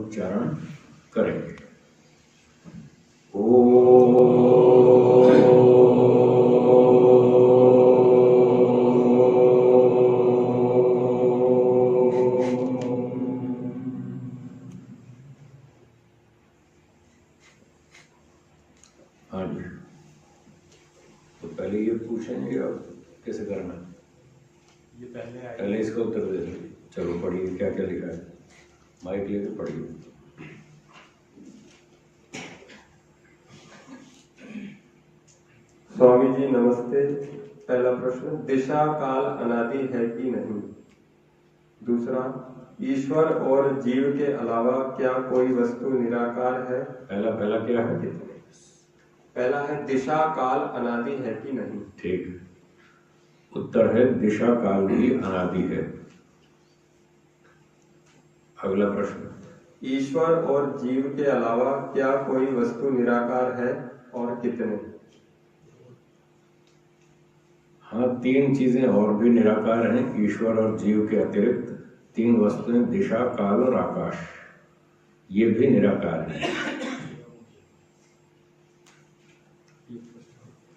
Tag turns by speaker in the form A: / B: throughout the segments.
A: उच्चारण करेंगे। ओम हाँ जी, तो पहले ये पूछेंगे और कैसे करना है?
B: ये
A: पहले इसका उत्तर दे देंगे। चलो पढ़िए, क्या क्या लिखा है, माइक लेके पढ़िए।
C: स्वामी जी नमस्ते। पहला प्रश्न, दिशा काल अनादि है कि नहीं? दूसरा, ईश्वर और जीव के अलावा क्या कोई वस्तु निराकार है?
A: पहला क्या है?
C: पहला है दिशा काल अनादि है कि नहीं?
A: ठीक, उत्तर है दिशा काल भी अनादि है। अगला प्रश्न,
C: ईश्वर और जीव के अलावा क्या कोई वस्तु निराकार है और कितने?
A: हाँ, तीन चीजें और भी निराकार हैं। ईश्वर और जीव के अतिरिक्त तीन वस्तुएं, दिशा, काल और आकाश, ये भी निराकार हैं।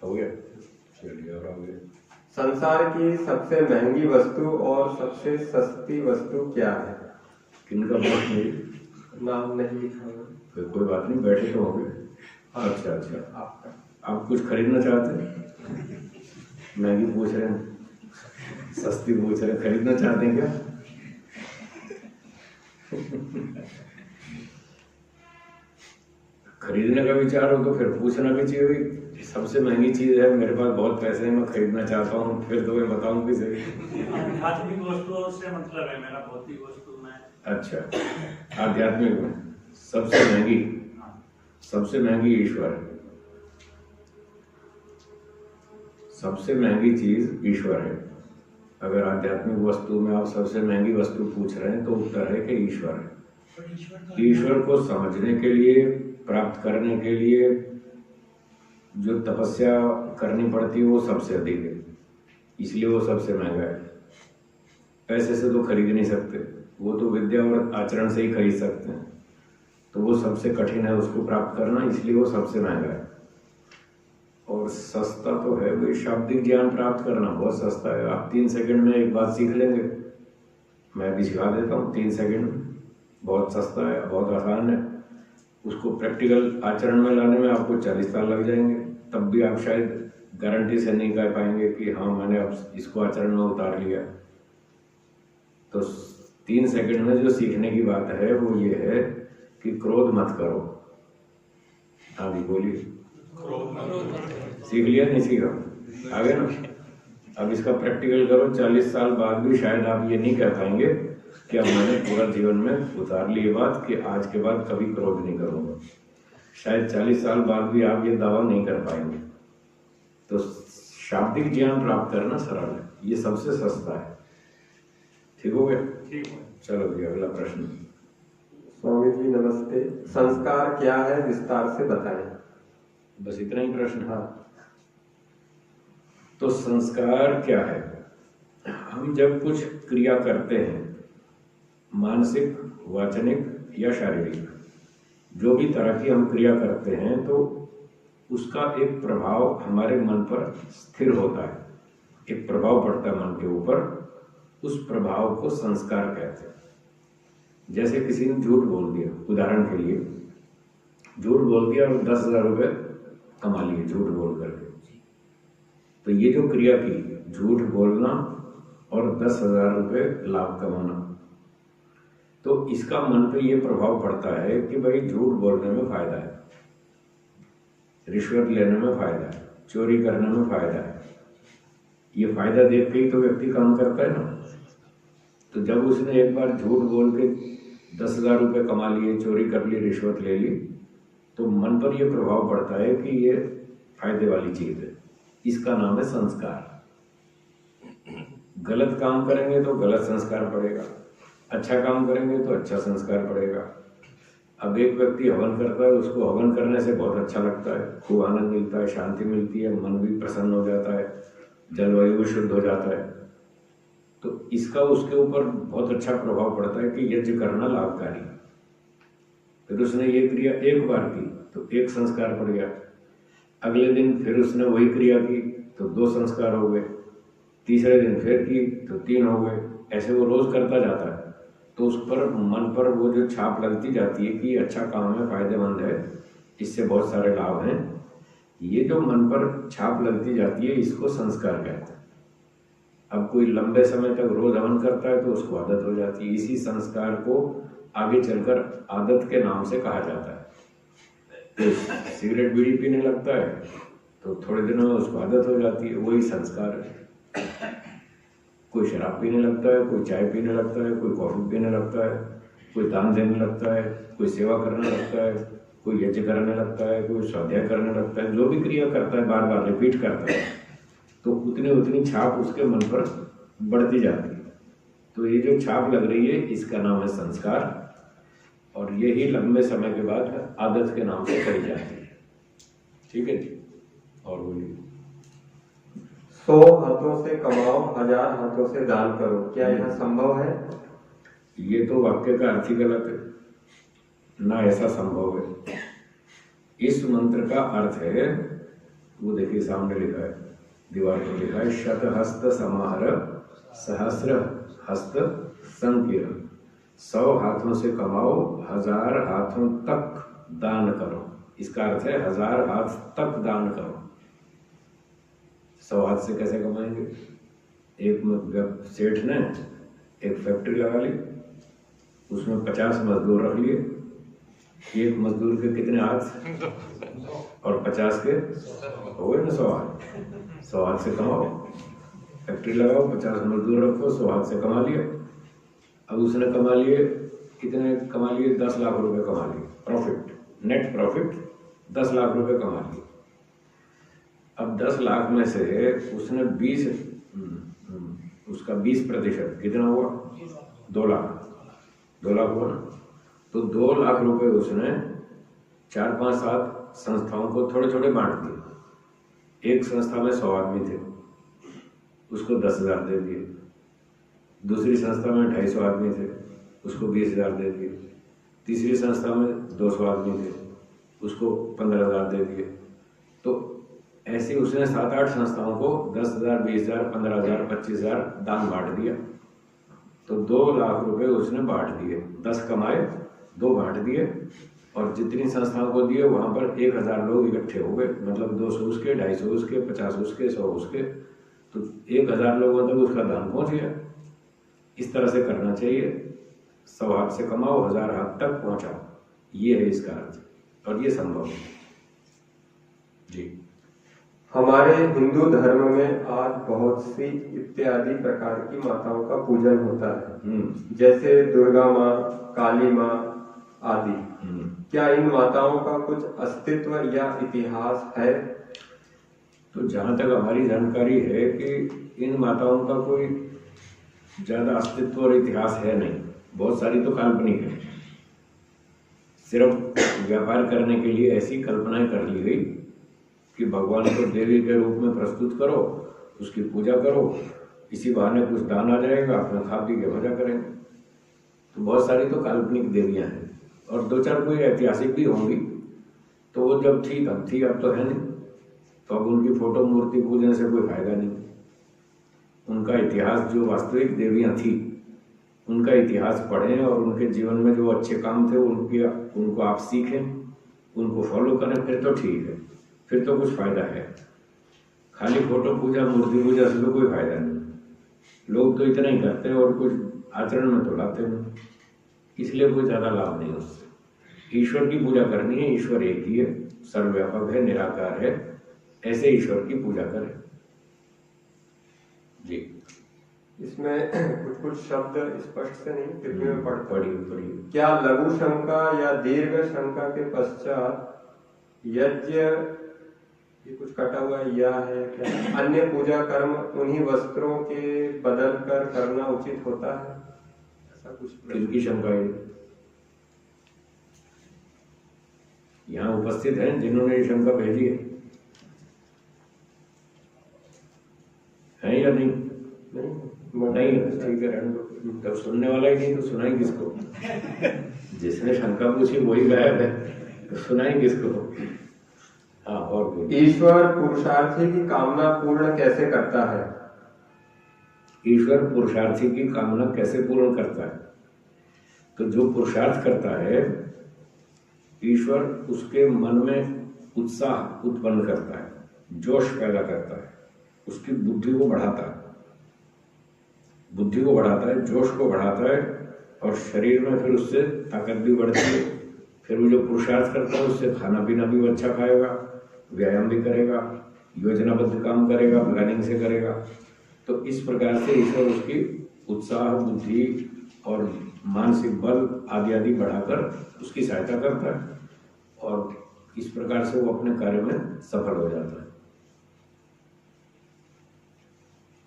A: हो गया? चलिए और आगे।
C: संसार की सबसे महंगी वस्तु और सबसे सस्ती वस्तु क्या है?
A: किनका प्रश्न है?
C: नाम नहीं लिखा है।
A: फिर कोई बात नहीं, बैठे तो होंगे। अच्छा,
C: आपका।
A: आप कुछ खरीदना चाहते हैं? महंगी पूछ रहे हैं, सस्ती पूछ रहे हैं, खरीदना चाहते हैं क्या? खरीदने का विचार हो तो फिर पूछना भी चाहिए, भाई सबसे महंगी चीज है, मेरे पास बहुत पैसे हैं, मैं खरीदना चाहता हूँ, फिर तो मैं बताऊँ भी सही।
B: आध्यात्मिक वस्तुओं से मतलब है मेरा, भौतिक वस्तु में।
A: अच्छा, आध्यात्मिक में सबसे महंगी ईश्वर है। सबसे महंगी चीज ईश्वर है। अगर आध्यात्मिक वस्तु में आप सबसे महंगी वस्तु पूछ रहे हैं तो उत्तर है कि ईश्वर है। ईश्वर को समझने के लिए, प्राप्त करने के लिए जो तपस्या करनी पड़ती है वो सबसे अधिक है, इसलिए वो सबसे महंगा है। पैसे से तो खरीद नहीं सकते, वो तो विद्या और आचरण से ही खरीद सकते हैं, तो वो सबसे कठिन है उसको प्राप्त करना, इसलिए वो सबसे महंगा है। और सस्ता तो है वही शाब्दिक ज्ञान प्राप्त करना, बहुत सस्ता है। आप 3 सेकंड में एक बात सीख लेंगे, मैं भी सिखा देता हूँ 3 सेकंड में, बहुत सस्ता है, बहुत आसान है। उसको प्रैक्टिकल आचरण में लाने में आपको 40 साल लग जाएंगे, तब भी आप शायद गारंटी से नहीं कह पाएंगे कि हाँ मैंने अब इसको आचरण में उतार लिया। तो 3 सेकंड में जो सीखने की बात है वो ये है कि क्रोध मत करो। हाँ जी बोलिए। सीख लिया नहीं सीखा? आगे ना, अब इसका प्रैक्टिकल करो। 40 साल बाद भी शायद आप ये नहीं कह पाएंगे कि अब मैंने पूरा जीवन में उतार ली ये बात कि आज के बाद कभी क्रोध नहीं करूंगा। शायद 40 साल बाद भी आप ये दावा नहीं कर पाएंगे। तो शाब्दिक ज्ञान प्राप्त करना सरल है, ये सबसे सस्ता है। ठीक हो गया?
B: ठीक है।
A: चलो जी अगला प्रश्न।
C: स्वामी जी नमस्ते। संस्कार क्या है, विस्तार से बताएं।
A: बस इतना ही प्रश्न? हाँ, तो संस्कार क्या है? हम जब कुछ क्रिया करते हैं, मानसिक, वाचनिक या शारीरिक, जो भी तरह की हम क्रिया करते हैं, तो उसका एक प्रभाव हमारे मन पर स्थिर होता है, एक प्रभाव पड़ता है मन के ऊपर, उस प्रभाव को संस्कार कहते हैं। जैसे किसी ने झूठ बोल दिया, उदाहरण के लिए झूठ बोल दिया और 10,000 रुपये कमा लिए झूठ बोल करके, तो ये जो क्रिया की, झूठ बोलना और 10,000 रुपये लाभ कमाना, तो इसका मन पे ये प्रभाव पड़ता है कि भाई झूठ बोलने में फायदा है, रिश्वत लेने में फायदा है, चोरी करने में फायदा है। ये फायदा देख के ही तो व्यक्ति काम करता है ना। तो जब उसने एक बार झूठ बोल के 10,000 रुपये कमा लिए, चोरी कर ली, रिश्वत ले ली, तो मन पर यह प्रभाव पड़ता है कि ये फायदे वाली चीज है। इसका नाम है संस्कार। गलत काम करेंगे तो गलत संस्कार पड़ेगा, अच्छा काम करेंगे तो अच्छा संस्कार पड़ेगा। अब एक व्यक्ति हवन करता है, उसको हवन करने से बहुत अच्छा लगता है, खूब आनंद मिलता है, शांति मिलती है, मन भी प्रसन्न हो जाता है, जलवायु भी शुद्ध हो जाता है, तो इसका उसके ऊपर बहुत अच्छा प्रभाव पड़ता है कि यज्ञ करना लाभकारी। फिर उसने ये क्रिया एक बार की तो एक संस्कार पड़ गया, अगले दिन फिर उसने वही क्रिया की तो 2 संस्कार हो गए, तीसरे दिन फिर की तो 3 हो गए। ऐसे वो रोज करता जाता है तो उस पर मन पर वो जो छाप लगती जाती है कि अच्छा काम है, फायदेमंद है, इससे बहुत सारे लाभ हैं। ये जो मन पर छाप लगती जाती है इसको संस्कार कहते हैं। अब कोई लंबे समय तक रोज हवन करता है तो उसको आदत हो जाती है। इसी संस्कार को आगे चलकर आदत के नाम से कहा जाता है। तो सिगरेट बीड़ी पीने लगता है तो थोड़े दिनों में उसको आदत हो जाती है, वही संस्कार है। कोई शराब पीने लगता है, कोई चाय पीने लगता है, कोई कॉफी पीने लगता है, कोई दान देने लगता है, कोई सेवा करने लगता है, कोई यज्ञ करने लगता है, कोई स्वाध्याय करने लगता है। जो भी क्रिया करता है बार बार रिपीट करता है तो उतनी उतनी छाप उसके मन पर बढ़ती जाती है। तो ये जो छाप लग रही है इसका नाम है संस्कार, और यही लंबे समय के बाद आदत के नाम से कही जाती है। ठीक है जी, और बोलिए।
C: 100 हाथों से कमाओ, 1000 हाथों से दान करो, क्या यह संभव है?
A: ये तो वाक्य का अर्थ ही गलत है, ना ऐसा संभव है। इस मंत्र का अर्थ है, वो देखिए सामने लिखा है, दीवार पर लिखा है, शतहस्त समाहर सहस्र हस्त संकीर्ण। 100 हाथों से कमाओ, 1000 हाथों तक दान करो। इसका अर्थ है 1000 हाथ तक दान करो। 100 हाथ से कैसे कमाएंगे? एक सेठ ने एक फैक्ट्री लगा ली, उसमें 50 मजदूर रख लिए। एक मजदूर के कितने हाथ और 50 के हो गए ना 100 हाथ। 100 हाथ से कमाओ, फैक्ट्री लगाओ, 50 मजदूर रखो, 100 हाथ से कमा लिया। अब उसने कमा लिए, कितने कमा लिए? 10 लाख रुपए कमा लिए, प्रॉफिट, नेट प्रॉफिट 10 लाख रुपए कमा लिए। अब 10 लाख में से उसने 20 उसका 20% कितना हुआ? 2 लाख। 2 लाख हुआ ना, तो 2 लाख रुपए उसने 4, 5, 7 संस्थाओं को थोड़े थोड़े बांट दिए। एक संस्था में 100 आदमी थे, उसको 10,000 दे दिए। दूसरी संस्था में 250 आदमी थे, उसको 20,000 दे दिए। तीसरी संस्था में 200 आदमी थे, उसको 15,000 दे दिए। तो ऐसे उसने 7-8 संस्थाओं को 10,000, 20,000, 15,000, 25,000 दान बांट दिया। तो 2 लाख रुपए उसने बांट दिए, 10 कमाए, 2 बांट दिए, और जितनी संस्थाओं को दिए वहां पर 1,000 लोग इकट्ठे हो गए। मतलब 200 उसके, 250 उसके, 50 उसके, 100 उसके, तो 1,000 लोगों तक उसका दान पहुंच गया। इस तरह से करना चाहिए। 100 हाथ से कमाओ, 1000 हाथ तक पहुंचाओ, ये है इसका अर्थ, और ये संभव है जी।
C: हमारे हिंदू धर्म में आज बहुत सी इत्यादि प्रकार की माताओं का पूजन होता है, जैसे दुर्गा माँ, काली माँ आदि। क्या इन माताओं का कुछ अस्तित्व या इतिहास है?
A: तो जहां तक हमारी जानकारी है कि इन माताओं का कोई ज्यादा अस्तित्व और इतिहास है नहीं। बहुत सारी तो काल्पनिक है, सिर्फ व्यापार करने के लिए ऐसी कल्पनाएं कर ली गई कि भगवान को देवी के रूप में प्रस्तुत करो, उसकी पूजा करो, इसी बहाने कुछ दान आ जाएगा, अपना खा पी के मजा करेंगे। तो बहुत सारी तो काल्पनिक देवियां हैं, और 2-4 कोई ऐतिहासिक भी होंगी। तो वो जब थी तब थी, अब तो है नहीं। तो अब उनकी फोटो मूर्ति पूजने से कोई फायदा नहीं। उनका इतिहास, जो वास्तविक देवियां थी उनका इतिहास पढ़ें, और उनके जीवन में जो अच्छे काम थे उनको आप सीखें, उनको फॉलो करें, फिर तो ठीक है, फिर तो कुछ फायदा है। खाली फोटो पूजा, मूर्ति पूजा से तो कोई फायदा नहीं। लोग तो इतना ही करते हैं और कुछ आचरण में तो लाते नहीं, इसलिए कोई ज्यादा लाभ नहीं उससे। ईश्वर की पूजा करनी है, ईश्वर एक ही है, सर्वव्यापक है, निराकार है, ऐसे ईश्वर की पूजा करें जी।
C: इसमें कुछ शब्द स्पष्ट से नहीं, फिर भी मैं
A: पढ़िए।
C: क्या लघु शंका या दीर्घ शंका के पश्चात यज्ञ, ये कुछ कटा हुआ या है क्या, अन्य पूजा कर्म उन्हीं वस्त्रों के बदल कर करना उचित होता है? ऐसा कुछ
A: किसकी शंका है? यहाँ उपस्थित हैं जिन्होंने ये शंका भेजी है या नहीं? नहीं, ठीक है, रहने दो। तब सुनने वाला ही नहीं तो सुनाई किसको? जिसने शंका पूछी वही गायब है, तो सुनाई किसको? हाँ, और कोई?
C: ईश्वर पुरुषार्थी की कामना पूर्ण कैसे करता है?
A: ईश्वर पुरुषार्थी की कामना कैसे पूर्ण करता है? तो जो पुरुषार्थ करता है ईश्वर उसके मन में उत्साह उत्पन्न करता है, जोश पैदा करता है, उसकी बुद्धि को बढ़ाता है, जोश को बढ़ाता है, और शरीर में फिर उससे ताकत भी बढ़ती है। फिर वो जो पुरुषार्थ करता है उससे खाना पीना भी अच्छा खाएगा, व्यायाम भी करेगा, योजनाबद्ध काम करेगा, प्लानिंग से करेगा। तो इस प्रकार से ईश्वर उसकी उत्साह, बुद्धि और मानसिक बल आदि आदि बढ़ाकर उसकी सहायता करता है, और इस प्रकार से वो अपने कार्य में सफल हो जाता है।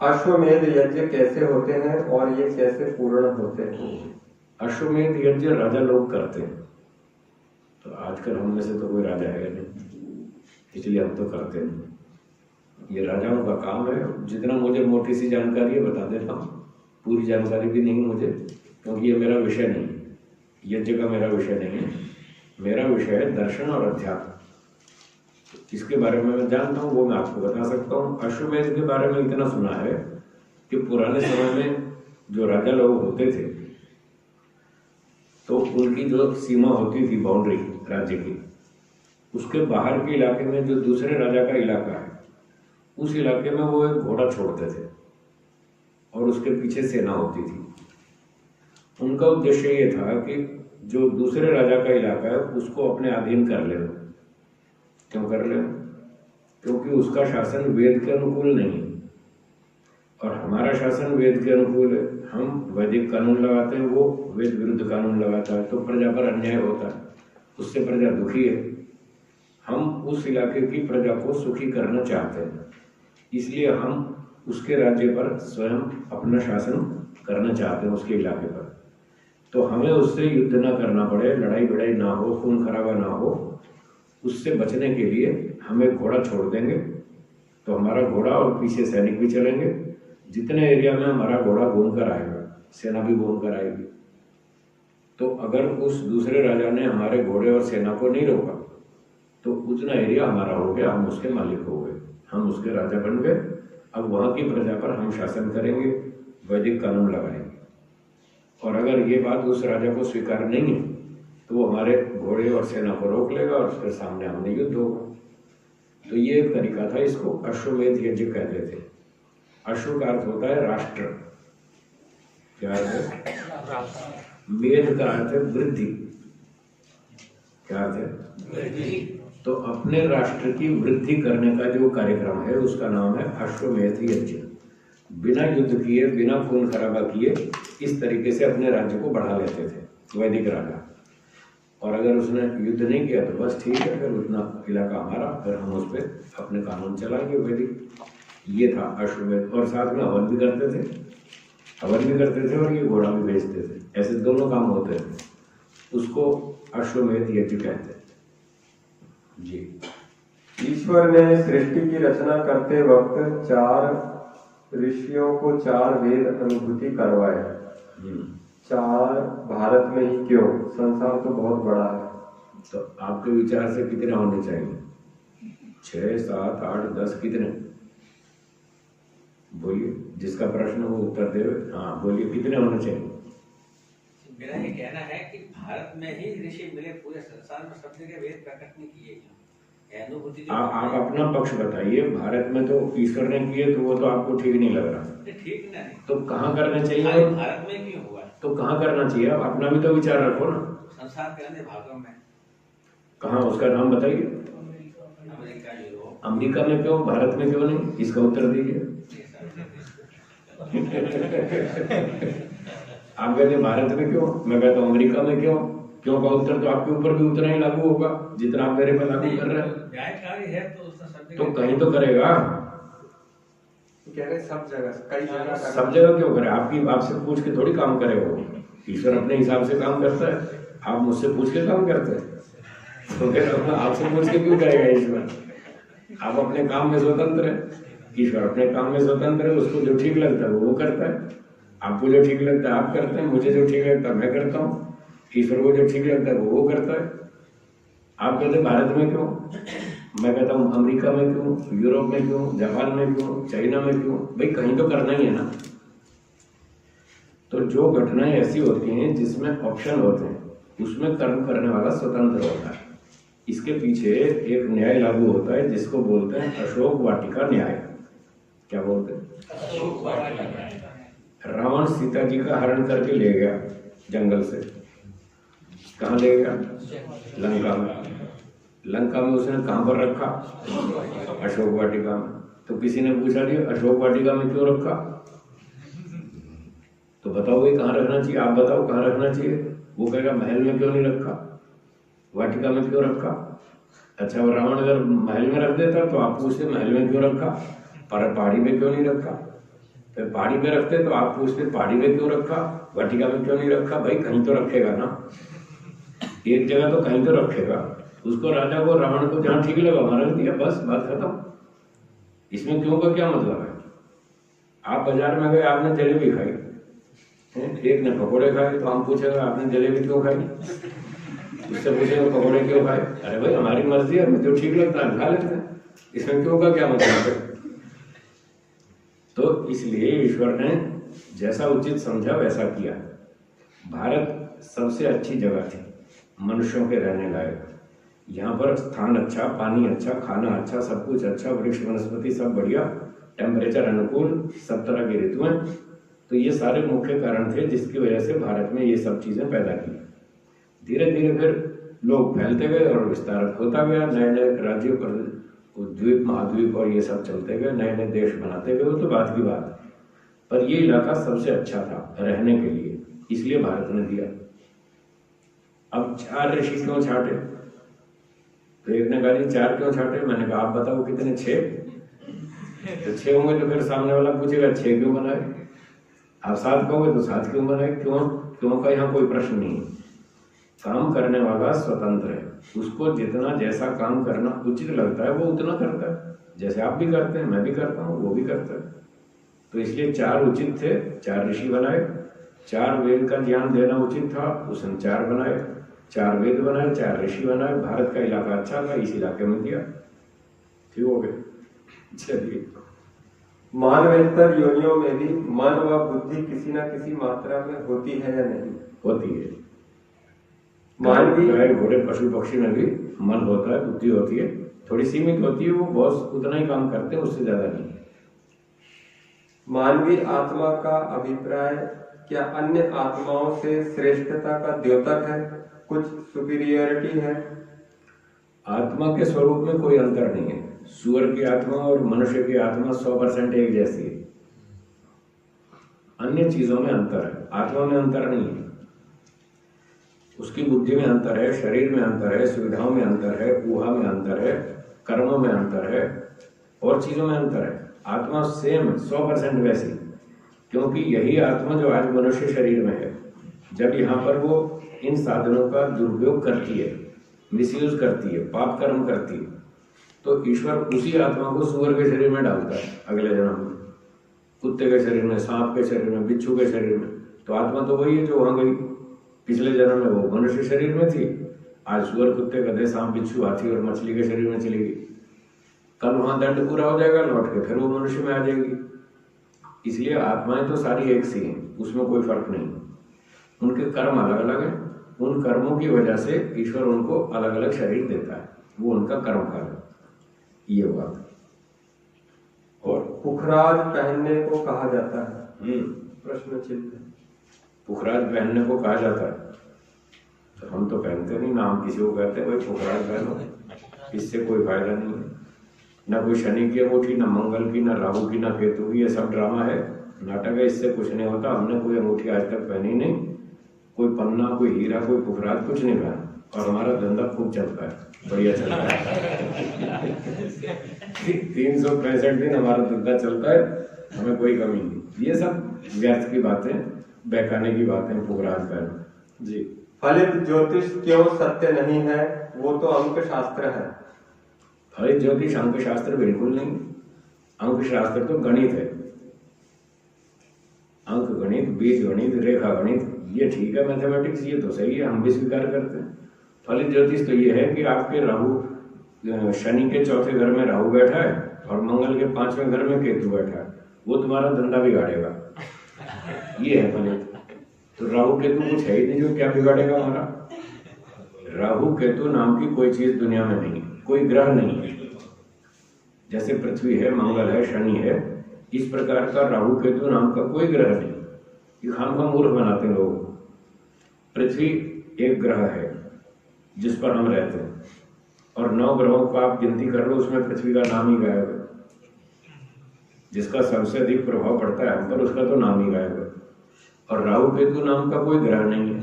C: अश्वमेध यज्ञ कैसे होते हैं और ये कैसे पूर्ण होते हैं?
A: अश्वमेध यज्ञ राजा लोग करते हैं, तो आजकल हम में से तो कोई राजा है नहीं, इसलिए हम तो करते नहीं। ये राजाओं का काम है। जितना मुझे मोटी सी जानकारी है बता देता हूँ, पूरी जानकारी भी नहीं मुझे, क्योंकि ये मेरा विषय नहीं है, यज्ञ का मेरा विषय नहीं है। मेरा विषय है दर्शन और अध्यात्म। इसके बारे में मैं जानता हूँ, वो मैं आपको बता सकता हूँ। अश्वमेध के बारे में इतना सुना है कि पुराने समय में जो राजा लोग होते थे तो उनकी जो सीमा होती थी, बाउंड्री राज्य की, उसके बाहर के इलाके में जो दूसरे राजा का इलाका है, उस इलाके में वो एक घोड़ा छोड़ते थे और उसके पीछे सेना होती थी। उनका उद्देश्य ये था कि जो दूसरे राजा का इलाका है उसको अपने अधीन कर ले। क्यों कर ले? क्योंकि उसका शासन वेद के अनुकूल नहीं है और हमारा शासन वेद के अनुकूल है। हम वैदिक कानून लगाते हैं, वो वेद विरुद्ध कानून लगाता है, तो प्रजा पर अन्याय होता है, उससे प्रजा दुखी है। हम उस इलाके की प्रजा को सुखी करना चाहते हैं, इसलिए हम उसके राज्य पर स्वयं अपना शासन करना चाहते हैं, उसके इलाके पर। तो हमें उससे युद्ध ना करना पड़े, लड़ाई भिड़ाई ना हो, खून खराबा ना हो, उससे बचने के लिए हम एक घोड़ा छोड़ देंगे, तो हमारा घोड़ा और पीछे सैनिक भी चलेंगे। जितने एरिया में हमारा घोड़ा घूम कर आएगा, सेना भी घूम कर आएगी। तो अगर उस दूसरे राजा ने हमारे घोड़े और सेना को नहीं रोका तो उतना एरिया हमारा हो गया, हम उसके मालिक हो गए, हम उसके राजा बन गए। अब वहाँ की प्रजा पर हम शासन करेंगे, वैदिक कानून लगाएंगे। और अगर ये बात उस राजा को स्वीकार नहीं है तो वो हमारे घोड़े और सेना को रोक लेगा और उसके सामने हमने युद्ध होगा। तो ये एक तरीका था, इसको अश्वमेध यज्ञ कहते थे। अश्व का अर्थ होता है राष्ट्र। क्या अर्थ है? मेध का अर्थ है वृद्धि। क्या अर्थ है? तो अपने राष्ट्र की वृद्धि करने का जो कार्यक्रम है उसका नाम है अश्वमेध यज्ञ। बिना युद्ध किए, बिना खून खराबा किए, इस तरीके से अपने राज्य को बढ़ा लेते थे वैदिक राजा। और अगर उसने युद्ध नहीं किया तो बस ठीक है, फिर उतना इलाका हमारा, फिर हम उस पर अपने कानून चलाएंगे वैदिक। ये था अश्वमेध। और साथ में हवन भी करते थे और ये घोड़ा भी बेचते थे। ऐसे दोनों काम होते थे, उसको अश्वमेध यज्ञ कहते हैं जी।
C: ईश्वर ने सृष्टि की रचना करते वक्त 4 ऋषियों को 4 वेद अनुभूति करवाए। 4 भारत में ही क्यों? संसार तो बहुत बड़ा है।
A: तो आपके विचार से कितने होने चाहिए? 6, 7, 8, 10 कितने? बोलिए, जिसका प्रश्न वो उत्तर दे। हाँ बोलिए, कितने होने चाहिए?
B: मेरा ये कहना है कि भारत में ही ऋषि मिले, पूरे संसार में सब जगह वेद प्रकट नहीं किए। अनुभूति
A: आप अपना पक्ष बताइए। भारत में तो ईश्वर ने किए, तो वो तो आपको ठीक नहीं लग रहा।
B: ठीक नहीं,
A: तो कहाँ करना चाहिए?
B: भारत में क्यों हुआ?
A: तो कहाँ करना चाहिए? आप अपना भी तो विचार रखो ना।
B: संसार के अन्य भागों में।
A: कहाँ? उसका नाम बताइए। अमेरिका में क्यों, भारत में क्यों नहीं? इसका उत्तर दीजिए। आप कहते भारत में क्यों, मैं कहता हूँ अमेरिका में क्यों। क्यों का उत्तर तो आपके ऊपर भी उतना ही लागू होगा जितना आप मेरे पर लागू कर रहे हैं। तो कहीं तो करेगा।
C: कह रहे सब जगह, कई जगह।
A: सब जगह क्यों करे? आपसे पूछ के थोड़ी काम करेगा। ईश्वर अपने हिसाब से काम करता है, आप मुझसे पूछ के काम करते हैं। तो फिर आपसे पूछ के क्यों करेगा ईश्वर? आप अपने काम में स्वतंत्र है, ईश्वर अपने काम में स्वतंत्र है। उसको जो ठीक लगता है वो करता है, आपको जो ठीक लगता है आप करते हैं, मुझे जो ठीक लगता है मैं करता हूँ। ईश्वर को जो ठीक लगता है वो करता है। आप कहते भारत में क्यों, मैं कहता हूँ अमेरिका में क्यों, यूरोप में क्यों, जापान में क्यों, चाइना में क्यों, भाई कहीं तो करना ही है ना। तो जो घटनाएं ऐसी होती हैं जिसमें ऑप्शन होते हैं उसमें कर्म करने वाला स्वतंत्र होता है। इसके पीछे एक न्याय लागू होता है जिसको बोलते हैं अशोक वाटिका न्याय। क्या बोलते हैं?
B: अशोक वाटिका।
A: रावण सीता जी का हरण करके ले गया जंगल से, कहाँ ले गया? लंका में। लंका में उसने कहाँ पर रखा? अशोक वाटिका में। तो किसी ने पूछा जी अशोक वाटिका में क्यों रखा? तो बताओ भाई कहाँ रखना चाहिए, आप बताओ कहाँ रखना चाहिए। वो कहेगा महल में क्यों नहीं रखा, वाटिका में क्यों रखा। अच्छा वो रावण अगर महल में रख देता तो आप पूछते महल में क्यों रखा, पर पहाड़ी में क्यों नहीं रखा। फिर पहाड़ी में रखते तो आप पूछते पहाड़ी में क्यों रखा, वाटिका में क्यों नहीं रखा। भाई कहीं तो रखेगा ना, एक जगह तो कहीं तो रखेगा। उसको राजा को रावण को जहाँ ठीक लगा वहां रख दिया, बस बात खत्म। इसमें क्यों का क्या मतलब है। आप बाजार में गए, आपने जलेबी खाई, एक ने पकोड़े खाए, तो हम पूछेगा आपने जलेबी क्यों खाई, उससे पूछेगा पकोड़े क्यों खाए। अरे भाई हमारी मर्जी है, जो ठीक लगता है खा लेते हैं, इसमें क्यों का क्या मतलब है। तो इसलिए ईश्वर ने जैसा उचित समझा वैसा किया। भारत सबसे अच्छी जगह थी मनुष्यों के रहने लायक। यहाँ पर स्थान अच्छा, पानी अच्छा, खाना अच्छा, सब कुछ अच्छा, वृक्ष वनस्पति सब बढ़िया, टेम्परेचर अनुकूल, सब तरह की ऋतुएं। तो ये सारे मुख्य कारण थे जिसकी वजह से भारत में ये सब चीजें पैदा की। धीरे धीरे फिर लोग फैलते गए और विस्तार होता गया, नए नए राज्यों पर द्वीप महाद्वीप और ये सब चलते गए, नए नए देश बनाते गए, वो तो बात की बात है। पर ये इलाका सबसे अच्छा था रहने के लिए, इसलिए भारत ने दिया। अब 4 ऋषि क्यों छाटे, तो एक ने कहा जी 4 क्यों छाटे, मैंने कहा आप बताओ कितने, 6। तो 6 होंगे तो फिर सामने वाला पूछेगा 6 क्यों बनाए, आप 7 कहोगे तो 7 क्यों बनाए। क्यों का यहाँ कोई प्रश्न नहीं है। काम करने वाला स्वतंत्र है, उसको जितना जैसा काम करना उचित लगता है वो उतना करता है। जैसे आप भी करते हैं, मैं भी करता हूँ, वो भी करता है। तो इसलिए 4 उचित थे, 4 ऋषि बनाए। 4 वेद का ज्ञान देना उचित था, उसने 4 बनाए, 4 वेद बनाए, 4 ऋषि बनाए। भारत का इलाका अच्छा था, इस इलाके में दिया, ठीक हो गया। चलिए,
C: मानवेतर योनियों में भी मन व बुद्धि किसी न किसी मात्रा में होती है या नहीं?
A: होती है।
C: मानवीय
A: गाय घोड़े पशु पक्षी में भी मन होता है, बुद्धि होती है, थोड़ी सीमित होती है, वो बहुत उतना ही काम करते हैं, उससे ज्यादा नहीं।
C: मानवीय आत्मा का अभिप्राय क्या अन्य आत्माओं से श्रेष्ठता का द्योतक है, कुछ सुपीरियरिटी है?
A: आत्मा के स्वरूप में कोई अंतर नहीं है। सूअर की आत्मा और मनुष्य की आत्मा 100% एक जैसी है। अन्य चीजों में अंतर है, आत्मा में अंतर नहीं है। उसकी बुद्धि में अंतर है, शरीर में अंतर है, सुविधाओं में अंतर है, ऊहा में अंतर है, कर्मों में अंतर है, और चीजों में अंतर है। आत्मा सेम 100% वैसी, क्योंकि यही आत्मा जो आज मनुष्य शरीर में है, जब यहाँ पर वो इन साधनों का दुरुपयोग करती है, मिसयूज करती है, पाप कर्म करती है, तो ईश्वर उसी आत्मा को सूअर के शरीर में डालता है अगले जन्म में, कुत्ते के शरीर में, सांप के शरीर में, बिच्छू के शरीर में। तो आत्मा तो वही है जो वहां गई, पिछले जन्म में वो मनुष्य शरीर में थी, आज सूअर, कुत्ते, गधे, सांप, बिच्छू, हाथी और मछली के शरीर में चली गई। कल वहां दंड पूरा हो जाएगा, लौट के फिर वो मनुष्य में आ जाएगी। इसलिए आत्माएं तो सारी एक सी हैं, उसमें कोई फर्क नहीं। उनके कर्म अलग अलग हैं, उन कर्मों की वजह से ईश्वर उनको अलग अलग शरीर देता है, वो उनका कर्म फल है। ये बात। और
C: पुखराज पहनने को कहा जाता है, प्रश्न चिन्ह।
A: पुखराज पहनने को कहा जाता है, तो हम तो पहनते नहीं ना, हम किसी को कहते हैं भाई पुखराज पहनो, इससे कोई फायदा नहीं है। ना कोई शनि की अंगूठी, ना मंगल की, ना राहु की, ना केतु की, ये सब ड्रामा है, नाटक है, इससे कुछ नहीं होता। हमने कोई अंगूठी आज तक पहनी नहीं, कोई पन्ना, कोई हीरा, कोई पुखराज, कुछ नहीं पहना, और हमारा धंधा खूब चलता है, बढ़िया चलता है। 365 दिन हमारा धंधा चलता है, हमें कोई कमी नहीं। ये सब व्यर्थ की बातें, बहकाने की बातें, पुखराज पहनो जी।
C: फलित ज्योतिष क्यों सत्य नहीं है, वो तो अंक शास्त्र है।
A: फलित ज्योतिष अंक शास्त्र बिल्कुल नहीं। अंक शास्त्र तो गणित है, अंक गणित, बीज गणित, रेखा गणित, ये ठीक है, मैथमेटिक्स ये तो सही है, हम भी स्वीकार करते हैं। फलित ज्योतिष तो ये है कि आपके राहु, शनि के चौथे घर में राहु बैठा है और मंगल के 5वें घर में केतु बैठा है, वो तुम्हारा धंधा बिगाड़ेगा, ये है फलित। तो राहु केतु कुछ है ही नहीं जो क्या बिगाड़ेगा हमारा। राहु केतु नाम की कोई चीज दुनिया में नहीं, कोई ग्रह नहीं है। जैसे पृथ्वी है, मंगल है, शनि है, इस प्रकार का राहु केतु नाम का कोई ग्रह नहीं। ये खामखा मूर्ख बनाते लोग। पृथ्वी एक ग्रह है जिस पर हम रहते हैं, और 9 ग्रहों को आप गिनती कर लो, उसमें पृथ्वी का नाम ही गायब है। जिसका सबसे अधिक प्रभाव पड़ता है हम पर, उसका तो नाम ही गायब है। और राहु केतु नाम का कोई ग्रह नहीं है,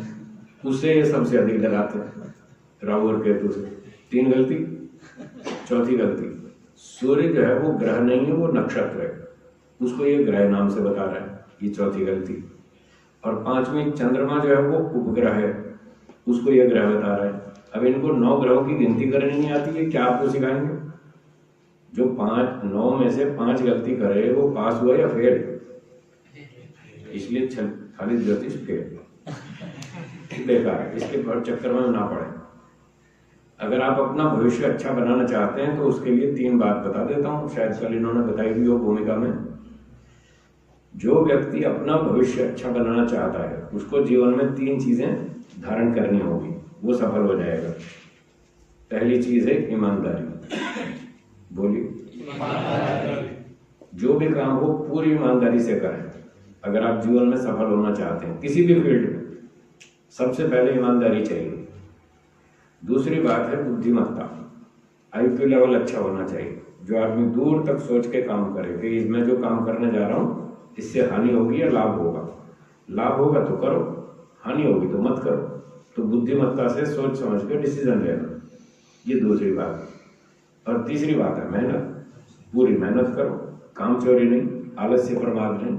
A: उससे ये सबसे अधिक डराते हैं, राहु और केतु से। 3 गलती। चौथी गलती, सूर्य जो है वो ग्रह नहीं है, वो नक्षत्र है, उसको ये ग्रह नाम से बता रहा है, ये चौथी गलती। और 5वीं, चंद्रमा जो है वो उपग्रह है, उसको ये ग्रह बता रहा है। अब इनको 9 ग्रहों की गिनती करनी नहीं आती है, क्या आपको सिखाएंगे? जो 9 में से 5 गलती करे वो पास हुआ या फेल? इसलिए खाली ज्योतिष फेल, बेकार है, इसके चक्कर में ना पड़े। अगर आप अपना भविष्य अच्छा बनाना चाहते हैं तो उसके लिए 3 बात बता देता हूं, शायद कल इन्होंने बताई भी हो भूमिका में। जो व्यक्ति अपना भविष्य अच्छा बनाना चाहता है उसको जीवन में 3 चीजें धारण करनी होगी, वो सफल हो जाएगा। पहली चीज है ईमानदारी। बोलिए। जो भी काम हो पूरी ईमानदारी से करें। अगर आप जीवन में सफल होना चाहते हैं किसी भी फील्ड में, सबसे पहले ईमानदारी चाहिए। दूसरी बात है बुद्धिमत्ता। IQ लेवल अच्छा होना चाहिए। जो आदमी दूर तक सोच के काम करे कि मैं जो काम करने जा रहा हूं इससे हानि होगी या लाभ होगा। लाभ होगा तो करो, हानि होगी तो मत करो। तो बुद्धिमत्ता से सोच समझ के डिसीजन लेना, ये दूसरी बात है। और तीसरी बात है मेहनत। पूरी मेहनत करो, काम चोरी नहीं, आलस्य प्रमाद नहीं।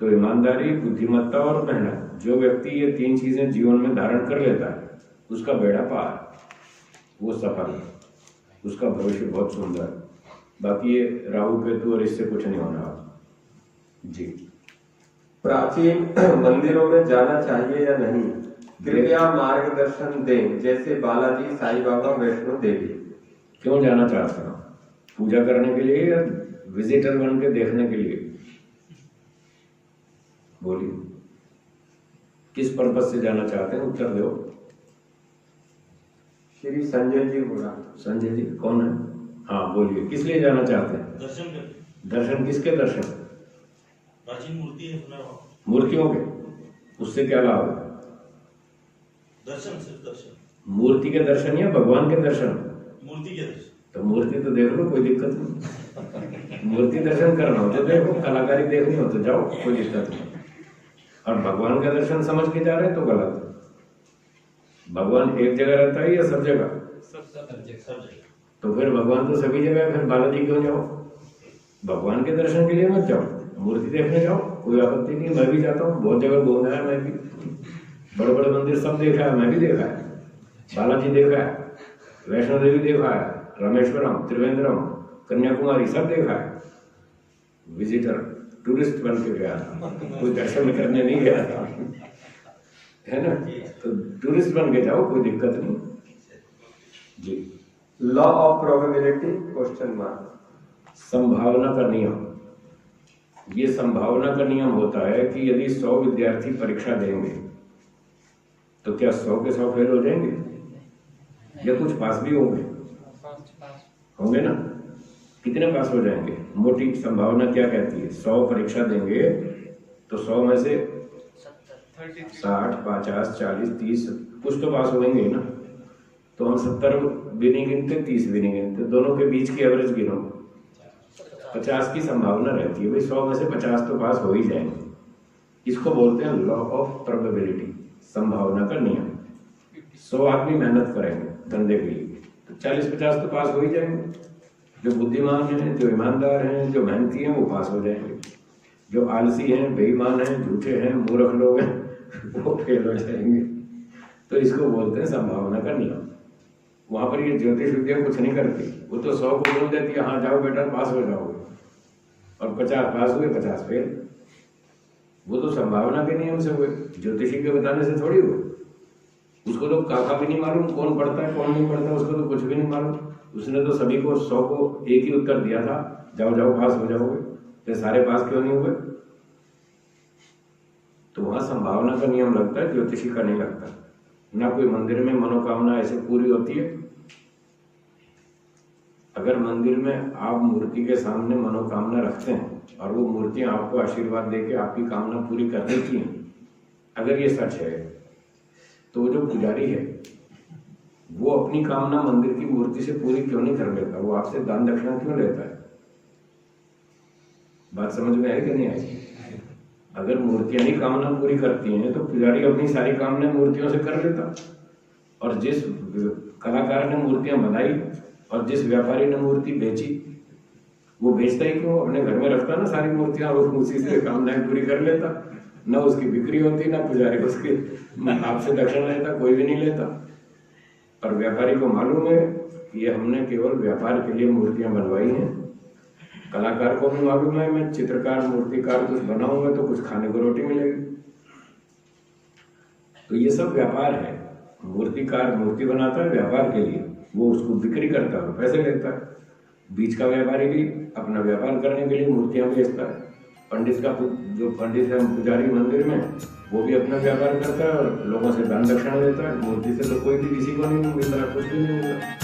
A: तो ईमानदारी, बुद्धिमत्ता और मेहनत, जो व्यक्ति ये 3 चीजें जीवन में धारण कर लेता है उसका बेड़ा पार, वो सफल है, उसका भविष्य बहुत सुंदर है। बाकी ये राहु केतु और इससे कुछ नहीं होना जी।
C: प्राचीन मंदिरों में जाना चाहिए या नहीं, कृपया मार्गदर्शन दें। जैसे बालाजी, साईं बाबा, वैष्णो देवी।
A: क्यों जाना चाहते हो? पूजा करने के लिए या विजिटर बन के देखने के लिए? बोलिए, किस पर्पज से जाना चाहते हैं? उत्तर दो।
C: श्री संजय जी बोला।
A: संजय जी कौन है? हाँ बोलिए, किस लिए जाना चाहते हैं?
D: दर्शन करने।
A: दर्शन किसके दर्शन?
D: प्राचीन मूर्ति है,
A: मूर्तियों के। उससे क्या लाभ है?
D: दर्शन, सिर्फ दर्शन।
A: मूर्ति के दर्शन या भगवान के दर्शन?
D: मूर्ति के दर्शन।
A: तो मूर्ति तो देख लो, कोई दिक्कत नहीं। मूर्ति दर्शन करना हो तो देखो, कलाकारी देखनी हो तो जाओ, कोई दिक्कत नहीं। और भगवान का दर्शन समझ के जा रहे हैं तो गलत है। भगवान एक जगह रहता है या सब जगह?
D: सब जगह।
A: तो फिर भगवान तो सभी जगह है, फिर बालाजी क्यों जाओ? भगवान के दर्शन के लिए मत जाओ, मूर्ति देखने जाओ, कोई आपत्ति नहीं। मैं भी जाता हूँ, बहुत जगह घूमना है, मैं भी बड़े बड़े मंदिर सब देखा है, मैं भी देखा है। बालाजी देखा है, वैष्णो देवी देखा है, रामेश्वरम, त्रिवेंद्रम, कन्याकुमारी सब देखा है। विजिटर, टूरिस्ट बन के गया था, कोई दर्शन करने नहीं गया था, है ना? तो टूरिस्ट बन के जाओ, कोई दिक्कत नहीं जी।
C: Law of probability question mark.
A: संभावना का नियम। ये संभावना का नियम होता है कि यदि 100 विद्यार्थी परीक्षा देंगे तो क्या 100 के 100 फेल हो जाएंगे या कुछ पास भी होंगे? होंगे ना? कितने पास हो जाएंगे? मोटी संभावना क्या कहती है? 100 परीक्षा देंगे तो 100 में से 60, 50, 40, 30 कुछ तो पास होंगे ना। तो हम 70 भी नहीं गिनते, 30 भी नहीं गिनते, दोनों के बीच की एवरेज गिनो, 50 की संभावना रहती है भाई। 100 में से 50 तो पास हो ही जाएंगे। इसको बोलते हैं लॉ ऑफ प्रोबेबिलिटी, संभावना का नियम। 100 आदमी मेहनत करेंगे धंधे के लिए तो 40-50 तो पास हो ही जाएंगे। जो बुद्धिमान हैं, जो ईमानदार हैं, जो मेहनती हैं, वो पास हो जाएंगे। जो आलसी हैं, बेईमान हैं, झूठे हैं, मूर्ख लोग हैं, वो फेल हो जाएंगे। तो इसको बोलते हैं संभावना का नियम। वहां पर ये ज्योतिष विद्या कुछ नहीं करती, वो तो 100 को बोल देती है, हाँ जाओ बेटा पास हो जाओगे, और 50 पास हुए, 50 फेल। वो तो संभावना के नियम से हुए, ज्योतिषी के बताने से थोड़ी हुए। उसको तो काका भी नहीं मालूम कौन पढ़ता है कौन नहीं पढ़ता, उसको तो कुछ भी नहीं मालूम। उसने तो सभी को 100 को एक ही उत्तर दिया था, जाओ जाओ पास हो जाओगे। तो सारे पास क्यों नहीं हुए? तो वहां संभावना का नियम लगता है, ज्योतिषी का नहीं लगता। ना कोई मंदिर में मनोकामना ऐसे पूरी होती है। अगर मंदिर में आप मूर्ति के सामने मनोकामना रखते हैं और वो मूर्तियां आपको आशीर्वाद देके आपकी कामना पूरी कर देती हैं, अगर ये सच है, तो जो पुजारी है वो अपनी कामना मंदिर की मूर्ति से पूरी क्यों नहीं कर लेता? वो आपसे दान दक्षिणा क्यों लेता है? बात समझ में आई कि नहीं आई? अगर मूर्तियां ही कामना पूरी करती हैं तो पुजारी अपनी सारी कामनाएं मूर्तियों से कर लेता। और जिस कलाकार ने मूर्तियां बनाई और जिस व्यापारी ने मूर्ति बेची, वो बेचता ही क्यों? अपने घर में रखता ना सारी मूर्तियां और उसी से कामनाएं पूरी कर लेता। न उसकी बिक्री होती, ना पुजारी उसकी आपसे दक्षिणा लेता, कोई भी नहीं लेता। और व्यापारी को मालूम है कि ये हमने केवल व्यापार के लिए मूर्तियां बनवाई हैं। कलाकार को भी मालूम है मैं चित्रकार मूर्तिकार कुछ बनाऊंगा तो कुछ खाने को रोटी मिलेगी। तो ये सब व्यापार है। मूर्तिकार मूर्ति बनाता है व्यापार के लिए, वो उसको बिक्री करता है, पैसे लेता है। बीच का व्यापारी भी अपना व्यापार करने के लिए मूर्तियां बेचता है। पंडित का जो पंडित है पुजारी मंदिर में, वो भी अपना व्यापार करता है और लोगों से दान दक्षिणा लेता है। मूर्ति से तो कोई भी किसी को नहीं मिल रहा, कुछ भी नहीं मिल रहा,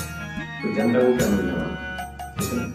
A: तो जनता को क्या मिल रहा है?